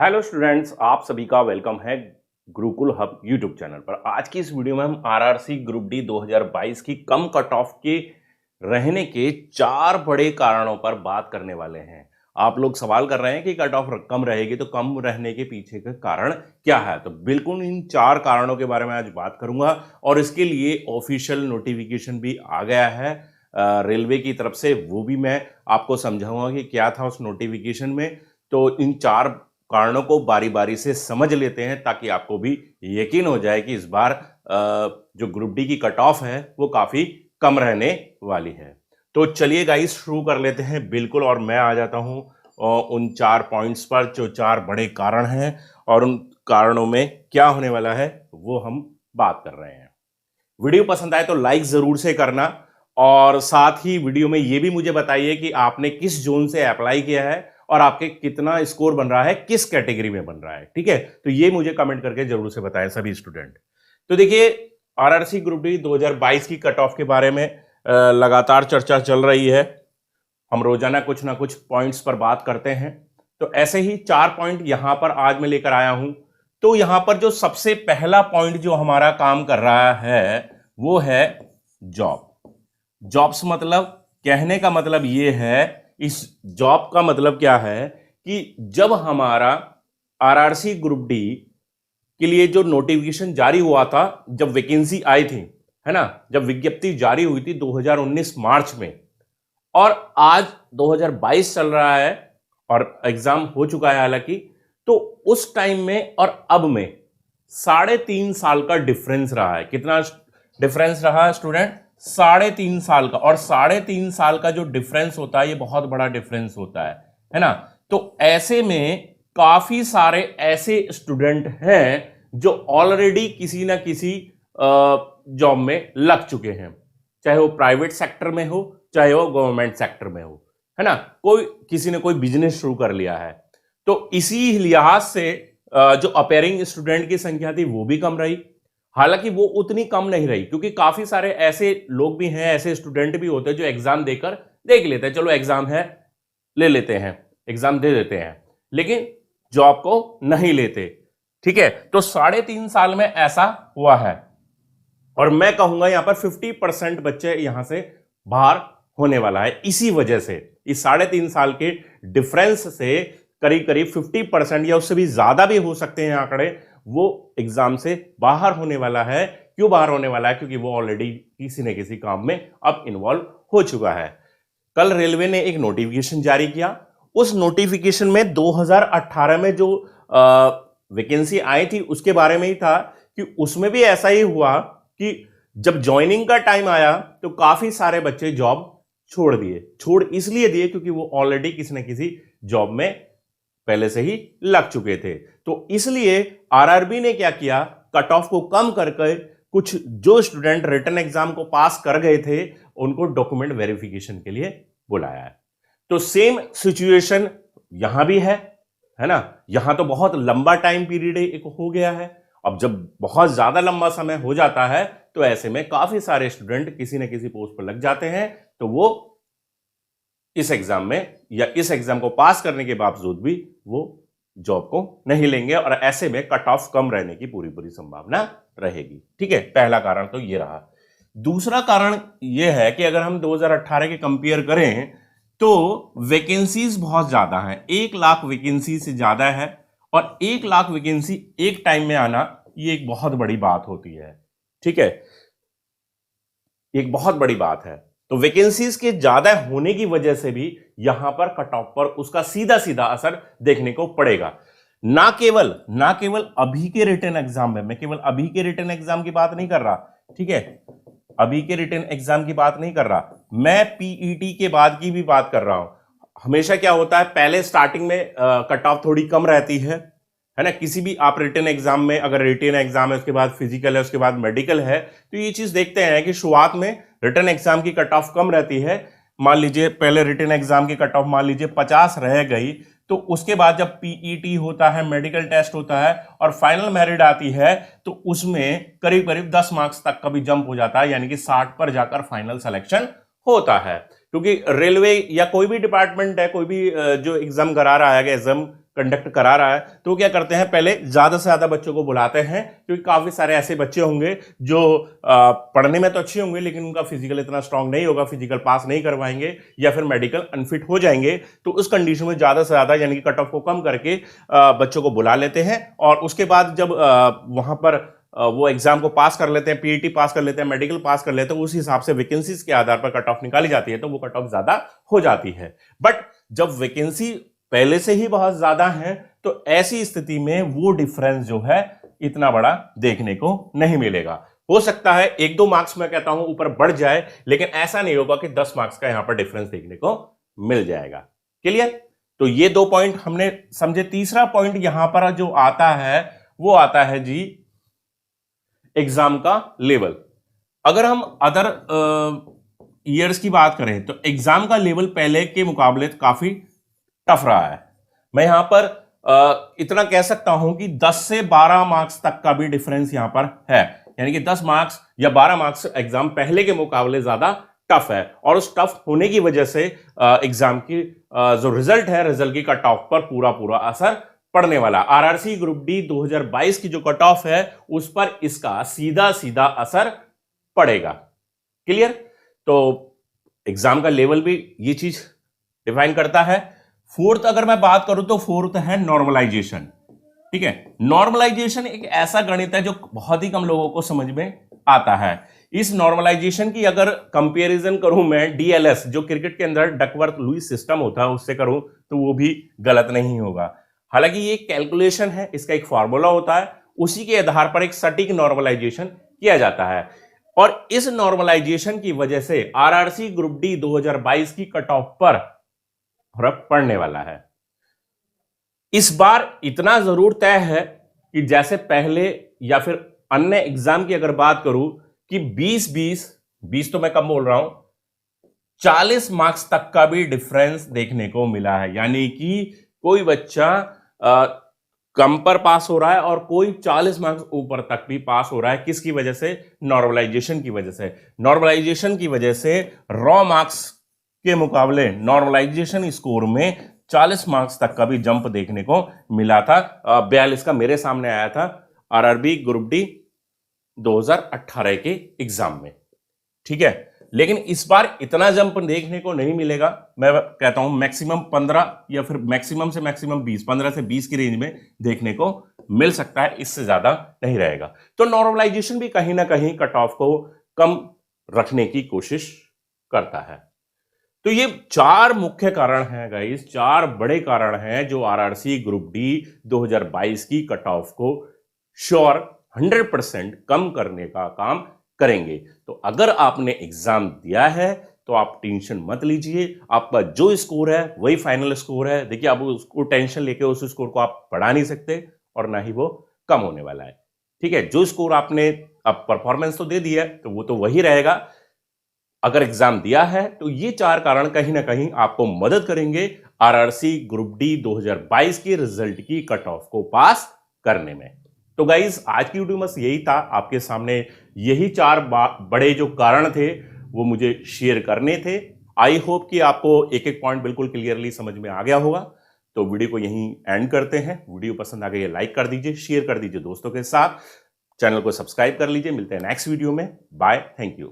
Hello students, आप सभी का वेलकम है गुरुकुल हब यूट्यूब चैनल पर। आज की इस वीडियो में हम आरआरसी ग्रुप डी 2022 की कम कट ऑफ के रहने के 4 बड़े कारणों पर बात करने वाले हैं। आप लोग सवाल कर रहे हैं कि कट ऑफ कम रहेगी तो कम रहने के पीछे का कारण क्या है, तो बिल्कुल इन 4 कारणों के बारे में आज बात करूंगा और इसके लिए ऑफिशियल नोटिफिकेशन भी आ गया है रेलवे की तरफ से। वो भी मैं आपको समझाऊंगा कि क्या था उस नोटिफिकेशन में। तो इन 4 कारणों को बारी बारी से समझ लेते हैं ताकि आपको भी यकीन हो जाए कि इस बार जो ग्रुप डी की कट ऑफ है वो काफी कम रहने वाली है। तो चलिए गाइस शुरू कर लेते हैं बिल्कुल, और मैं आ जाता हूं उन 4 पॉइंट्स पर जो 4 बड़े कारण हैं और उन कारणों में क्या होने वाला है वो हम बात कर रहे हैं। वीडियो पसंद आए तो लाइक जरूर से करना और साथ ही वीडियो में ये भी मुझे बताइए कि आपने किस जोन से अप्लाई किया है और आपके कितना स्कोर बन रहा है, किस कैटेगरी में बन रहा है। ठीक है, तो ये मुझे कमेंट करके जरूर से बताएं सभी स्टूडेंट। तो देखिए, आरआरसी ग्रुप डी 2022 की कट ऑफ के बारे में लगातार चर्चा चल रही है। हम रोजाना कुछ ना कुछ पॉइंट्स पर बात करते हैं, तो ऐसे ही 4 पॉइंट यहां पर आज मैं लेकर आया हूं। तो यहां पर जो सबसे पहला पॉइंट जो हमारा काम कर रहा है वो है जॉब। जॉब्स मतलब, कहने का मतलब ये है, इस जॉब का मतलब क्या है कि जब हमारा आरआरसी ग्रुप डी के लिए जो नोटिफिकेशन जारी हुआ था, जब वैकेंसी आई थी, है ना, जब विज्ञप्ति जारी हुई थी 2019 मार्च में, और आज 2022 चल रहा है और एग्जाम हो चुका है हालांकि, तो उस टाइम में और अब में 3.5 साल का डिफरेंस रहा है। कितना डिफरेंस रहा है स्टूडेंट? 3.5 साल का। और 3.5 साल का जो डिफरेंस होता है ये बहुत बड़ा डिफरेंस होता है ना। तो ऐसे में काफी सारे ऐसे स्टूडेंट हैं जो ऑलरेडी किसी ना किसी जॉब में लग चुके हैं, चाहे वो प्राइवेट सेक्टर में हो चाहे वो गवर्नमेंट सेक्टर में हो, है ना। किसी ने कोई बिजनेस शुरू कर लिया है। तो इसी लिहाज से जो अपेयरिंग स्टूडेंट की संख्या थी वो भी कम रही। हालांकि वो उतनी कम नहीं रही क्योंकि काफी सारे ऐसे लोग भी हैं, ऐसे स्टूडेंट भी होते हैं जो एग्जाम देकर देख लेते हैं, चलो एग्जाम है ले लेते हैं, एग्जाम दे देते हैं, लेकिन जॉब को नहीं लेते। ठीक है, तो 3.5 साल में ऐसा हुआ है और मैं कहूंगा यहां पर 50% बच्चे यहां से बाहर होने वाला है। इसी वजह से इस 3.5 साल के डिफरेंस से करीब करीब 50% या उससे भी ज्यादा भी हो सकते हैं आंकड़े, वो एग्जाम से बाहर होने वाला है। क्यों बाहर होने वाला है? क्योंकि वो ऑलरेडी किसी न किसी काम में अब इन्वॉल्व हो चुका है। कल रेलवे ने एक नोटिफिकेशन जारी किया। उस नोटिफिकेशन में 2018 में जो वैकेंसी आई थी उसके बारे में ही था कि उसमें भी ऐसा ही हुआ कि जब ज्वाइनिंग का टाइम आया तो काफी सारे बच्चे जॉब छोड़ इसलिए दिए क्योंकि वो ऑलरेडी किसी न किसी जॉब में पहले से ही लग चुके थे। तो इसलिए आरआरबी ने क्या किया, कट ऑफ को कम करके कुछ जो स्टूडेंट रिटन एग्जाम को पास कर गए थे उनको डॉक्यूमेंट वेरिफिकेशन के लिए बुलाया है। तो सेम सिचुएशन यहां भी है ना। यहां तो बहुत लंबा टाइम पीरियड एक हो गया है। अब जब बहुत ज्यादा लंबा समय हो जाता है तो ऐसे में काफी सारे स्टूडेंट किसी न किसी पोस्ट पर लग जाते हैं, तो वो इस एग्जाम में या इस एग्जाम को पास करने के बावजूद भी वो जॉब को नहीं लेंगे और ऐसे में कट ऑफ कम रहने की पूरी संभावना रहेगी। ठीक है, पहला कारण तो ये रहा। दूसरा कारण ये है कि अगर हम 2018 के कंपेयर करें तो वैकेंसीज बहुत ज्यादा है। 1 लाख वैकेंसी से ज्यादा है और 1 लाख वैकेंसी एक टाइम में आना ये एक बहुत बड़ी बात होती है। ठीक है, एक बहुत बड़ी बात है। तो वैकेंसीज के ज्यादा होने की वजह से भी यहां पर कट ऑफ पर उसका सीधा सीधा असर देखने को पड़ेगा। ना केवल अभी के रिटन एग्जाम में, मैं केवल अभी के रिटन एग्जाम की बात नहीं कर रहा, ठीक है, अभी के रिटन एग्जाम की बात नहीं कर रहा, मैं पीईटी के बाद की भी बात कर रहा हूं। हमेशा क्या होता है, पहले स्टार्टिंग में कट ऑफ थोड़ी कम रहती है ना। किसी भी आप रिटन एग्जाम में, अगर रिटन एग्जाम है उसके बाद फिजिकल है उसके बाद मेडिकल है, तो ये चीज देखते हैं कि शुरुआत में रिटन एग्जाम की कट ऑफ कम रहती है। मान लीजिए पहले रिटन एग्जाम की कट ऑफ मान लीजिए 50 रह गई, तो उसके बाद जब पीईटी होता है, मेडिकल टेस्ट होता है और फाइनल मेरिट आती है तो उसमें करीब करीब 10 मार्क्स तक का भी जंप हो जाता है, यानी कि 60 पर जाकर फाइनल सिलेक्शन होता है। क्योंकि रेलवे या कोई भी डिपार्टमेंट है, कोई भी जो एग्जाम करा रहा है, एग्जाम कंडक्ट करा रहा है तो क्या करते हैं, पहले ज्यादा से ज्यादा बच्चों को बुलाते हैं, क्योंकि काफी सारे ऐसे बच्चे होंगे जो पढ़ने में तो अच्छे होंगे लेकिन उनका फिजिकल इतना स्ट्रांग नहीं होगा, फिजिकल पास नहीं करवाएंगे या फिर मेडिकल अनफिट हो जाएंगे। तो उस कंडीशन में ज्यादा से ज्यादा यानी कि कट ऑफ को कम करके बच्चों को बुला लेते हैं और उसके बाद जब वहां पर वो एग्जाम को पास कर लेते हैं, पीईटी पास कर लेते हैं, मेडिकल पास कर लेते हैं, उस हिसाब से वैकेंसीज के आधार पर कट ऑफ निकाली जाती है, तो वो कट ऑफ ज्यादा हो जाती है। बट जब वैकेंसी पहले से ही बहुत ज्यादा है तो ऐसी स्थिति में वो डिफरेंस जो है इतना बड़ा देखने को नहीं मिलेगा। हो सकता है 1-2 मार्क्स मैं कहता हूं ऊपर बढ़ जाए, लेकिन ऐसा नहीं होगा कि 10 मार्क्स का यहां पर डिफरेंस देखने को मिल जाएगा। क्लियर? तो ये 2 पॉइंट हमने समझे। तीसरा पॉइंट यहां पर जो आता है वो आता है जी एग्जाम का लेवल। अगर हम अदर ईयर्स की बात करें तो एग्जाम का लेवल पहले के मुकाबले काफी टफ रहा है। मैं यहां पर इतना कह सकता हूं कि 10 से 12 मार्क्स तक का भी डिफरेंस यहां पर है, यानी कि 10 मार्क्स या 12 मार्क्स एग्जाम पहले के मुकाबले ज्यादा टफ है और उस टफ होने की वजह से एग्जाम की जो रिजल्ट है, रिजल्ट की कट ऑफ पर पूरा असर पड़ने वाला। आरआरसी ग्रुप डी 2022 की जो कट ऑफ है उस पर इसका सीधा सीधा असर पड़ेगा। क्लियर? तो एग्जाम का लेवल भी ये चीज डिफाइन करता है। फोर्थ अगर मैं बात करूं तो फोर्थ है नॉर्मलाइजेशन। ठीक है, नॉर्मलाइजेशन एक ऐसा गणित है जो बहुत ही कम लोगों को समझ में आता है। इस नॉर्मलाइजेशन की अगर कंपैरिजन करूं मैं डीएलएस, जो क्रिकेट के अंदर डकवर्थ लुईस सिस्टम होता है, उससे करूं तो वो भी गलत नहीं होगा। हालांकि ये कैलकुलेशन है, इसका एक फॉर्मूला होता है, उसी के आधार पर एक सटीक नॉर्मलाइजेशन किया जाता है और इस नॉर्मलाइजेशन की वजह से आरआरसी ग्रुप डी 2022 की कट ऑफ पर फर्क पड़ने वाला है। इस बार इतना जरूर तय है कि जैसे पहले या फिर अन्य एग्जाम की अगर बात करूं कि 20 तो मैं कम बोल रहा हूं, 40 मार्क्स तक का भी डिफरेंस देखने को मिला है। यानी कि कोई बच्चा कम पर पास हो रहा है और कोई 40 मार्क्स ऊपर तक भी पास हो रहा है। किसकी वजह से? नॉर्मलाइजेशन की वजह से। नॉर्मलाइजेशन की वजह से रॉ मार्क्स के मुकाबले नॉर्मलाइजेशन स्कोर में 40 मार्क्स तक का भी जंप देखने को मिला था। 42 का मेरे सामने आया था आरआरबी ग्रुप डी 2018 के एग्जाम में। ठीक है, लेकिन इस बार इतना जंप देखने को नहीं मिलेगा। मैं कहता हूं मैक्सिमम 15 या फिर मैक्सिमम से मैक्सिमम 20, 15 से 20 की रेंज में देखने को मिल सकता है, इससे ज्यादा नहीं रहेगा। तो नॉर्मलाइजेशन भी कहीं ना कहीं कट ऑफ को कम रखने की कोशिश करता है। तो ये 4 मुख्य कारण हैं गाइस, 4 बड़े कारण हैं जो आरआरसी ग्रुप डी 2022 की कट ऑफ को श्योर 100% कम करने का काम करेंगे। तो अगर आपने एग्जाम दिया है तो आप टेंशन मत लीजिए, आपका जो स्कोर है वही फाइनल स्कोर है। देखिए, आप उसको टेंशन लेके उस स्कोर को आप बढ़ा नहीं सकते और ना ही वो कम होने वाला है। ठीक है, जो स्कोर आपने अब परफॉर्मेंस तो दे दिया तो वो तो वही रहेगा। अगर एग्जाम दिया है तो ये 4 कारण कहीं ना कहीं आपको मदद करेंगे आरआरसी ग्रुप डी 2022 के रिजल्ट की कट ऑफ को पास करने में। तो गाइज, आज की वीडियो में यही था, आपके सामने यही 4 बड़े जो कारण थे वो मुझे शेयर करने थे। आई होप कि आपको एक एक पॉइंट बिल्कुल क्लियरली समझ में आ गया होगा। तो वीडियो को यहीं एंड करते हैं। वीडियो पसंद आ गई है लाइक कर दीजिए, शेयर कर दीजिए दोस्तों के साथ, चैनल को सब्सक्राइब कर लीजिए। मिलते हैं नेक्स्ट वीडियो में। Bye, thank you.